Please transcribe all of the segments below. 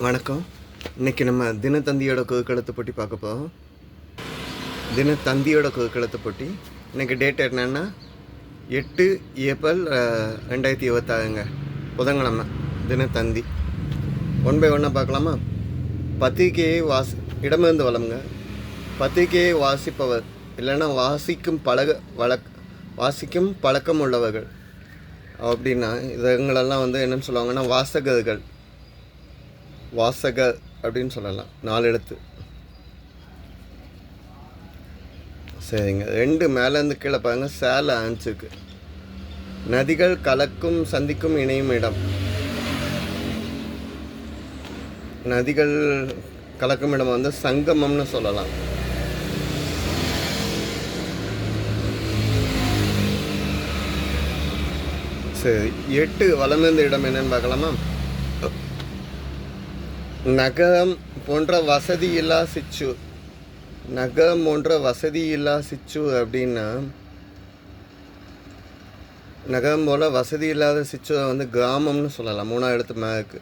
வணக்கம். இன்றைக்கி நம்ம தினத்தந்தியோட குறுக்கெழுத்து போட்டி பார்க்க போகிறோம். தினத்தந்தியோட குறுக்கெழுத்து போட்டி இன்றைக்கி டேட் என்னென்னா 8 ஏப்ரல் 2026ங்க, புதன்கிழமை. தினத்தந்தி 1 by 1 பார்க்கலாமா? பத்திரிகையை இடமிருந்து வளமுங்க. பத்திரிகையை வாசிப்பவர் இல்லைன்னா வாசிக்கும் பழக்கம் உள்ளவர்கள் அப்படின்னா இதுங்களெல்லாம் என்னென்னு சொல்லுவாங்கன்னா வாசகர் அப்படின்னு சொல்லலாம். 4 எழுத்து. சரிங்க. 2 மேலேருந்து கீழே பாருங்கள். சேல ஆன்ஸுக்கு நதிகள் கலக்கும் சந்திக்கும் இணையும் இடம். நதிகள் கலக்கும் இடம் சங்கமம்னு சொல்லலாம். சரி, 8 வலமிருந்த இடம் என்னன்னு பார்க்கலாமா? நகரம் போன்ற வசதி இல்லா சிற்றூர். நகரம் போன்ற வசதி இல்லா சிற்றூர் அப்படின்னா நகரம் போல் வசதி இல்லாத சிற்றூரை கிராமம்னு சொல்லலாம். 3 எழுத்து மேற்கு.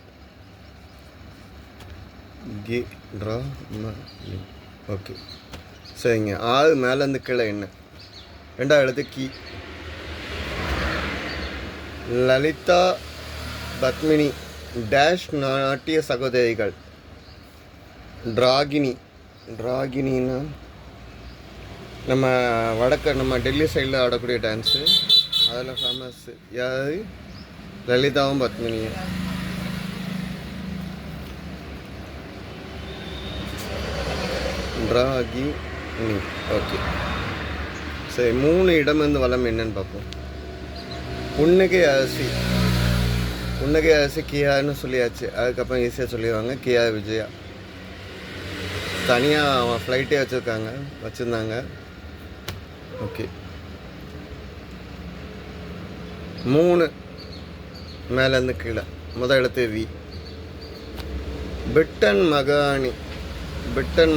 ஓகே, சரிங்க. 6 மேலேருந்து கீழே என்ன? 2 எழுத்து கி. லலிதா பத்மினி டேஷ் நாட்டிய சகோதரிகள். டிராகினின்னா நம்ம டெல்லி சைடில் ஆடக்கூடிய டான்ஸு. அதில் ஃபேமஸ்ஸு யார்? லலிதாவும் பத்மினியும். டிராகினி. ஓகே, சரி. 3 இடமிருந்து வளம் என்னன்னு பார்ப்போம். புன்னகை அரசி கியான்னு சொல்லியாச்சு. அதுக்கப்புறம் ஈஸியாக சொல்லிடுவாங்க. கியா விஜயா தனியாக அவன் ஃப்ளைட்டே வச்சுருந்தாங்க. ஓகே, 3 மேலேருந்து கீழே. முதல் எழுத்து வி. பிரிட்டன்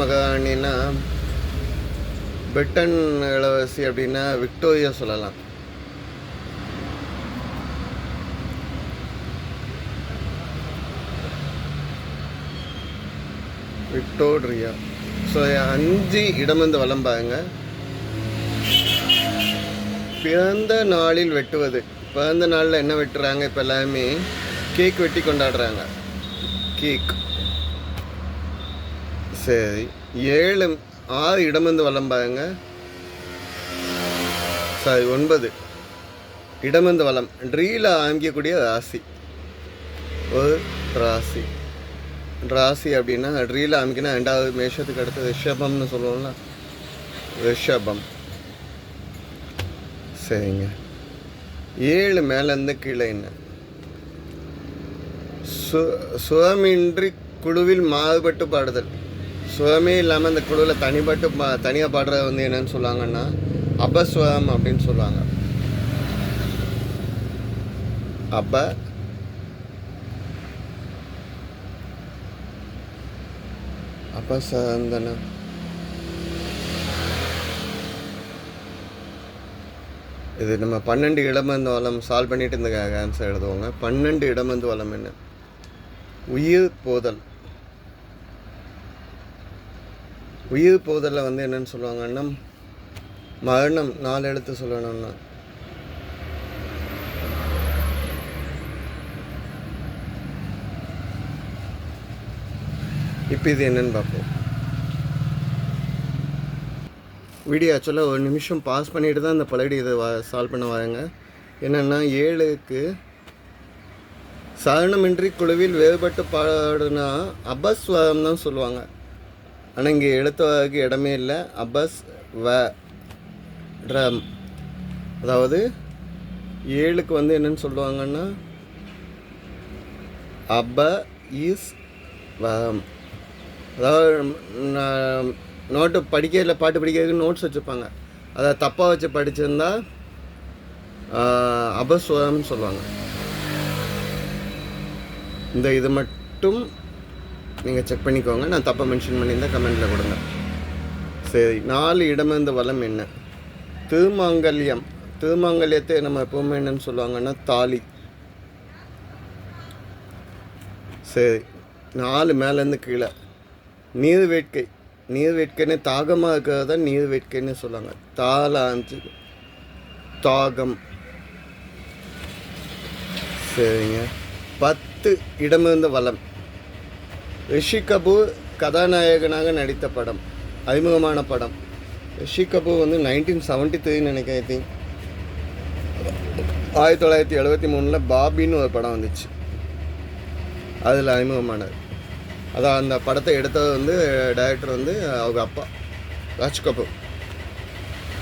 மகாராணின்னா பிரிட்டன் இளவரசி அப்படின்னா விக்டோரியா சொல்லலாம். விக்டோரியா. ஸோ 5 இடமிருந்து வலம் பாருங்க. பிறந்த நாளில் வெட்டுவது. பிறந்த நாளில் என்ன வெட்டுறாங்க? இப்போ எல்லாருமே கேக் வெட்டி கொண்டாடுறாங்க. கேக். சரி, 6 இடமிருந்து வலம் பாருங்க. சரி, 9 இடமிருந்து வலம். ட்ரீல ஆரம்பிக்கக்கூடிய ராசி. ஒரு ராசி. ராசி அப்படின்னா ட்ரீல ஆரம்பிக்கினா 2வது மேஷத்துக்கு அடுத்து ரிஷபம்னு சொல்லுவோம்ல, ரிஷபம். சரிங்க. 7 மேலேருந்து கீழே என்ன? சுகமின்றி குழுவில் மாறுபட்டு பாடுதல். சுகமே இல்லாமல் அந்த குழுவில் தனியாக பாடுறது என்னன்னு சொல்லுவாங்கன்னா அபஸ்வரம் அப்படின்னு சொல்லுவாங்க. அபசந்தனம். இது நம்ம 12 இடமிருந்து வளம் சால்வ் பண்ணிட்டு இந்த ஆன்சர் எழுதுவாங்க. 12 இடமிருந்து வளம் என்ன? உயிர் போதல். உயிர் போதலில் என்னன்னு சொல்லுவாங்கன்னா மரணம். 4 எழுத்து சொல்லணும்னா இப்போ இது என்னன்னு பார்ப்போம். வீடியோ ஆக்சுவலாக 1 நிமிஷம் பாஸ் பண்ணிட்டு தான் இந்த பழடி இதை சால்வ் பண்ண வராங்க. என்னென்னா 7க்கு சரணமின்றி குழுவில் வேறுபட்டு பாடுனா அபஸ்வரம் தான் சொல்லுவாங்க. ஆனால் இங்கே எழுத்துக்கு இடமே இல்லை. ரம். அதாவது 7க்கு என்னன்னு சொல்லுவாங்கன்னா இஸ் வரம். அதாவது நோட்டு பாட்டு படிக்கிறதுக்கு நோட்ஸ் வச்சுருப்பாங்க. அதை தப்பாக வச்சு படிச்சிருந்தா அபஸ்வரம்னு சொல்லுவாங்க. இது மட்டும் நீங்கள் செக் பண்ணிக்கோங்க. நான் தப்பாக மென்ஷன் பண்ணியிருந்தேன், கமெண்ட்டில் கொடுங்க. சரி, 4 இடமிருந்து வளம் என்ன? திருமாங்கல்யம். திருமாங்கல்யத்தை நம்ம எப்போவுமே என்னன்னு சொல்லுவாங்கன்னா தாலி. சரி, 4 மேலேருந்து கீழே. நீர் வேட்கை. நீர் வேட்கைன்னு தாகமாக இருக்கிறது தான் நீர் வேட்கைன்னு சொல்லுவாங்க. தால ஆரம்பிச்சு தாகம். சரிங்க. 10 இடமிருந்து வலம். ரிஷி கபூர் கதாநாயகனாக நடித்த படம், அறிமுகமான படம். ரிஷி கபூர் வந்து 1973 நினைக்கிறேன். ஐ திங்க் 1973 பாபின்னு ஒரு படம் வந்துச்சு, அதில் அறிமுகமானது. அதான் அந்த படத்தை எடுத்தது வந்து டைரக்டர் வந்து அவங்க அப்பா ராஜ் கபூர்.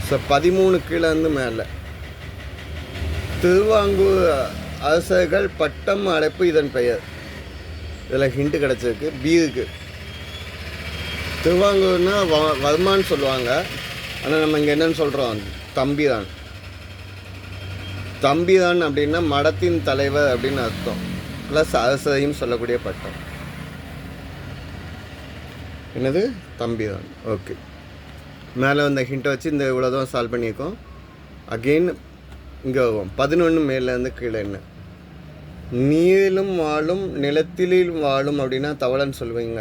ஸோ 13 கீழேருந்து மேலே. திருவாங்கூர் அரசர்கள் பட்டம் அழைப்பு இதன் பெயர். இதில் ஹிண்ட்டு கிடச்சிருக்கு. பீருக்கு. திருவாங்கூர்னா வர்மான்னு சொல்லுவாங்க, ஆனால் நம்ம இங்கே என்னன்னு சொல்கிறோம், தம்பிதான். தம்பிதான் அப்படின்னா மடத்தின் தலைவர் அப்படின்னு அர்த்தம், ப்ளஸ் அரசரையும் சொல்லக்கூடிய பட்டம். என்னது? தம்பிதான். ஓகே. மேலே வந்த ஹிண்ட்டை வச்சு இந்த இவ்வளோதான் சால்வ் பண்ணியிருக்கோம். அகெயின் இங்கே வருவோம். 11 மேலேருந்து கீழே. என்ன? நீரிலும் வாழும் நிலத்திலும் வாழும் அப்படின்னா தவளைன்னு சொல்லுவீங்க,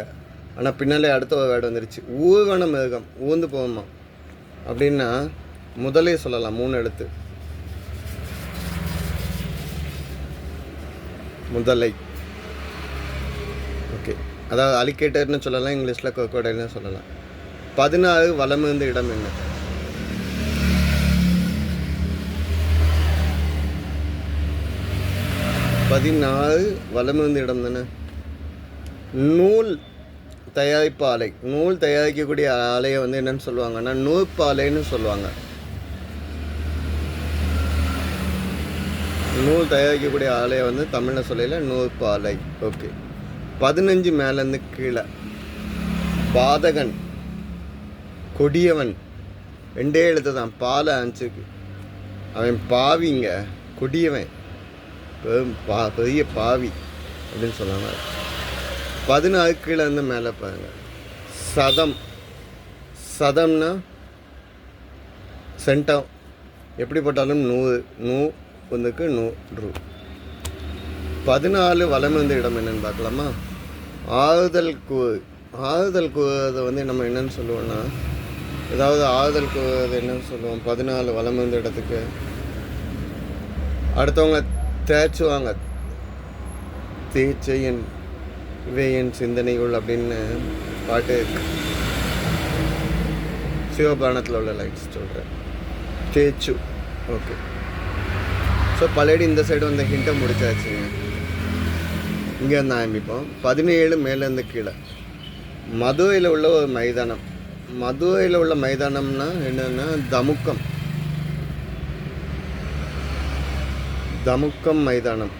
ஆனால் பின்னாலே அடுத்த ஒரு வேர்டு வந்துருச்சு. ஊர்வன மிருகம், ஊர்ந்து போகுமா அப்படின்னா முதலே சொல்லலாம், 3 எழுத்து. முதலை. ஓகே. அதாவது அலிகேட்டர்னு சொல்லலாம், இங்கிலீஷில் கொக்கோடைல்னு சொல்லலாம். 16 வலமிருந்த இடம் என்ன? வலமிருந்த இடம் தானே. நூல் தயாரிப்பு ஆலை. நூல் தயாரிக்கக்கூடிய ஆலையை வந்து என்னன்னு சொல்லுவாங்கன்னா நூற்பாலைன்னு சொல்லுவாங்க. நூல் தயாரிக்கக்கூடிய ஆலையை வந்து தமிழில் சொல்லல நூற்பாலை. ஓகே. 15 மேலேருந்து கீழே. பாதகன், கொடியவன், 2 எழுத்து தான். பாலை அஞ்சுக்கு. அவன் பாவிங்க, கொடியவன், பெரிய பாவி அப்படின்னு சொல்லுவாங்க. 16 கீழே இருந்து மேலே பாருங்க. சதம். சதம்னா சென்டம். எப்படி போட்டாலும் 100 ஒன்றுக்கு 100. 14 வலமிருந்த இடம் என்னன்னு பார்க்கலாமா? ஆறுதல் கூறு. ஆறுதல் கூறுறதை வந்து நம்ம என்னன்னு சொல்லுவோம்னா, ஏதாவது ஆறுதல் கூறுறது என்னன்னு சொல்லுவோம் 14 வலமிருந்த இடத்துக்கு. அடுத்தவங்க தேய்ச்சுவாங்க. தேய்ச்சையன் இவையன் சிந்தனைகள் அப்படின்னு பாட்டு சிவபானத்தில் உள்ள லைட்ஸ் சொல்கிறேன். தேய்ச்சு. ஓகே. ஸோ பழையடி இந்த சைடு வந்து ஹிண்ட்டை முடிச்சாச்சுங்க. இங்கே இருந்து ஆரம்பிப்போம். 17 மேலேருந்து கீழே. மதுரையில் உள்ள ஒரு மைதானம். மதுரையில் உள்ள மைதானம்னா என்னென்னா தமுக்கம். தமுக்கம் மைதானம்.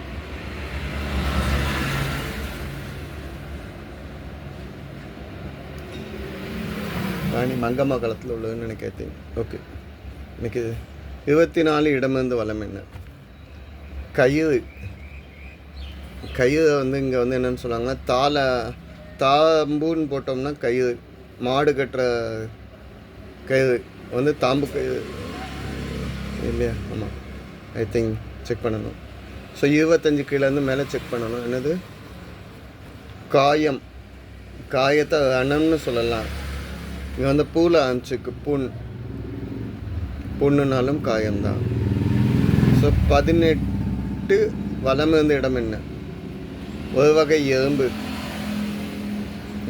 ராணி மங்கம்மா காலத்தில் உள்ளதுன்னு நினைக்கிறேன். ஓகே. இன்னைக்கு 24 இடமிருந்து வலம் என்ன? கயிறு. கயிறு வந்து இங்கே வந்து என்னென்னு சொல்லுவாங்க, தாம்பூன்னு போட்டோம்னா கயிறு. மாடு கட்டுற கயிறு வந்து தாம்பு கயிறு இல்லையா? ஆமாம், ஐ திங்க் செக் பண்ணணும். ஸோ 25 கீழேருந்து மேலே செக் பண்ணணும். என்னது? காயம். காயத்தை ரணம்னு சொல்லலாம். இங்கே வந்து பூவில் ஆரம்பிச்சுக்கு புண்ணுனாலும் காயம்தான். ஸோ 18 வலமிருந்த இடம் என்ன? ஒரு வகை எறும்பு.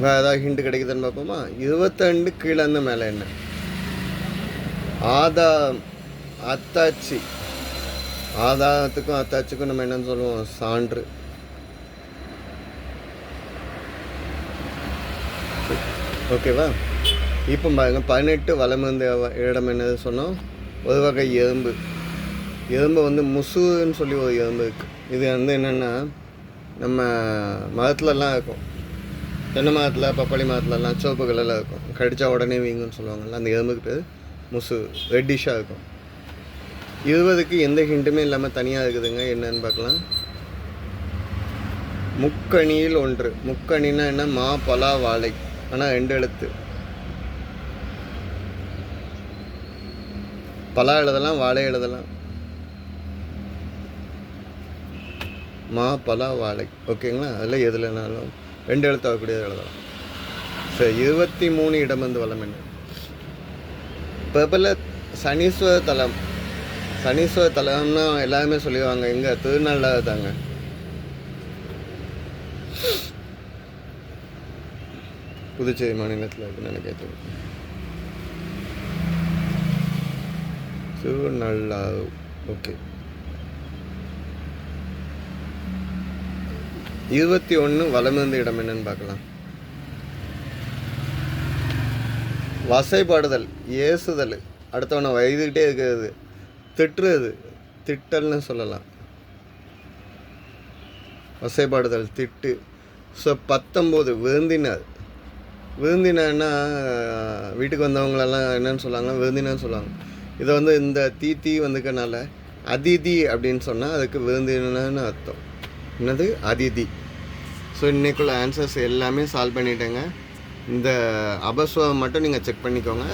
வேறு ஏதாவது ஹிண்ட் கிடைக்குதுன்னு பார்ப்போமா? 22 கீழேருந்து மேலே என்ன? அத்தாட்சி. ஆதாரத்துக்கும் அத்தாட்சிக்கும் நம்ம என்னன்னு சொல்லுவோம்? சான்று. ஓகேவா? இப்போ பாருங்க, 18 வலமிருந்த இடம் என்னது சொன்னோம்? ஒரு வகை எறும்பு. எறும்பு வந்து முசுன்னு சொல்லி ஒரு எறும்பு இருக்குது. இது வந்து என்னென்னா நம்ம மரத்துலலாம் இருக்கும். தென்னை மரத்தில், பப்பாளி மரத்துலலாம் சிவப்பு கலரில் இருக்கும். கடித்தா உடனே வீங்குன்னு சொல்லுவாங்கள்ல, அந்த எறும்புக்கு பேர் முசு. ரெட்டிஷாக இருக்கும். 20க்கு எந்த ஹிண்ட்டுமே இல்லாமல் தனியாக இருக்குதுங்க. என்னன்னு பார்க்கலாம். முக்கணியில் ஒன்று. முக்கணின்னா என்ன? மா, பலா, வாழை. ஆனால் 2 எழுத்து. பலா எழுதலாம், வாழை எழுதலாம். மா, பலா, வாழை. ஓகேங்களா? அதில் எதுலனாலும் 2 எழுத்து ஆகக்கூடியது எழுதலாம். சரி, 23 இடமந்து வளம் என்ன? பிரபல சனீஸ்வர தலம். சனீஸ்வர தலம்னா எல்லாருமே சொல்லுவாங்க, எங்கே திருநள்ளாறு தாங்க. புதுச்சேரி மாநிலத்தில் இருக்குன்னு நினைக்கிறேன். திருநள்ளாறு. ஓகே. 21 வலமிருந்த இடம் என்னன்னு பார்க்கலாம். வசைப்பாடுதல், ஏசுதல், அடுத்தவனை வயதுகிட்டே இருக்கிறது, திட்டுறது, திட்டல்னு சொல்லலாம். வசைப்பாடுதல், திட்டு. ஸோ 19 விருந்தினர். விருந்தினர்னா வீட்டுக்கு வந்தவங்களெல்லாம் என்னன்னு சொல்லுவாங்க, விருந்தினர்னு சொல்லுவாங்க. இதை வந்து இந்த தீ வந்துக்கனால அதிதி அப்படின்னு சொன்னால் அதுக்கு விருந்தினர்னு அர்த்தம். என்னது? அதிதி. ஸோ இன்றைக்குள்ள ஆன்சர்ஸ் எல்லாமே சால்வ் பண்ணிட்டேங்க. இந்த அபஸ்வரம் மட்டும் நீங்கள் செக் பண்ணிக்கோங்க.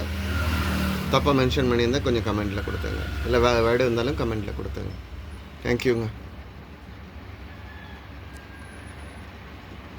தப்பாக மென்ஷன் பண்ணியிருந்தால் கொஞ்சம் கமெண்ட்டில் கொடுத்துங்க, இல்லை வேறு வேர்டு இருந்தாலும் கமெண்ட்டில் கொடுத்துங்க. தேங்க்யூங்க.